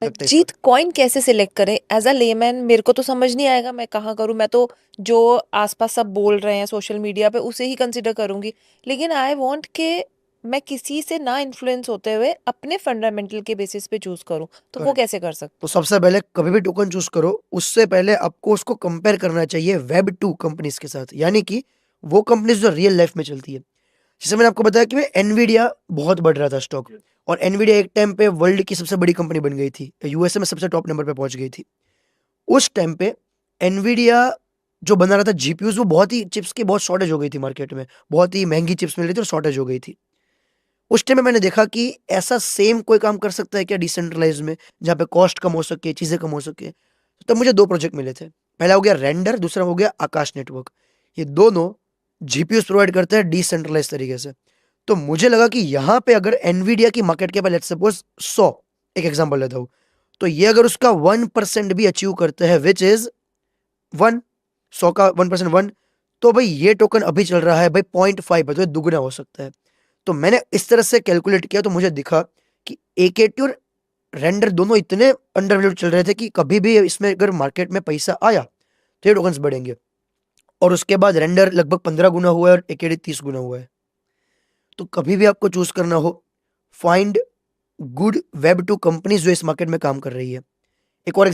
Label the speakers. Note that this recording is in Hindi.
Speaker 1: लगता है इस
Speaker 2: जीत
Speaker 1: पर?
Speaker 2: कॉइन कैसे सिलेक्ट करें एज अ लेमैन? मेरे को तो समझ नहीं आएगा, मैं कहाँ करूँ? मैं तो जो आसपास सब बोल रहे हैं सोशल मीडिया पे उसे ही कंसिडर करूंगी। लेकिन आई वांट के मैं किसी से ना इन्फ्लुएंस होते हुए अपने फंडामेंटल के बेसिस पे चूज करूँ, तो वो
Speaker 1: करेक्ट।
Speaker 2: कैसे कर सकती
Speaker 1: तो सबसे पहले कभी भी टोकन चूज़ करो, उससे पहले आपको उसको कंपेयर करना चाहिए वेब 2 कंपनीज़ के साथ, यानी कि वो कंपनीज़ जो रियल लाइफ में चलती है। जैसे मैंने आपको बताया कि मैं एनवीडिया बहुत बढ़ रहा था स्टॉक, और एनवीडिया एक टाइम पे वर्ल्ड की सबसे बड़ी कंपनी बन गई थी। यूएसए में सबसे टॉप नंबर पे पहुँच गई थी। उस टाइम पे एनवीडिया जो बना रहा था जीपीयूज़, वो बहुत ही चिप्स की बहुत शॉर्टेज हो गई थी मार्केट में। बहुत ही महँगी चिप्स मिल रही थी और शॉर्टेज हो गई थी। उस टाइम में मैंने देखा कि ऐसा सेम कोई काम कर सकता है क्या डिसेंट्रलाइज़ में, जहाँ पे कॉस्ट कम हो सके, चीज़ें कम हो सके। तब मुझे 2 प्रोजेक्ट मिले थे। पहला हो गया रेंडर, दूसरा हो गया आकाश नेटवर्क। ये दोनों जीपीयूज़ प्रोवाइड करते हैं डिसेंट्रलाइज़ तरीके से। तो मुझे लगा कि यहाँ पे अगर एनवीडिया की मार्केट कैप है लेट्स सपोज़ 100, एक एग्ज़ाम्पल लेता हूँ। तो ये अगर उसका 1% भी अचीव करते हैं व्हिच इज़ 1, 100 का 1% 1, तो भाई ये टोकन अभी चल रहा है भाई 0.5 है, तो ये दुगना हो सकता है। तो मैंने इस तरह से कैलकुलेट किया, तो मुझे दिखा कि एकेटी और रेंडर दोनों इतने अंडरवैल्यूड चल रहे थे कि कभी भी इसमें अगर मार्केट में पैसा आया तो ये टोकन्स बढ़ेंगे। और उसके बाद रेंडर लगभग 15 गुना हुआ है और एकेडी 30 गुना हुआ है। तो कभी भी आपको चूज करना हो, find good web two companies जो इस मार्केट में काम कर रही है। एक और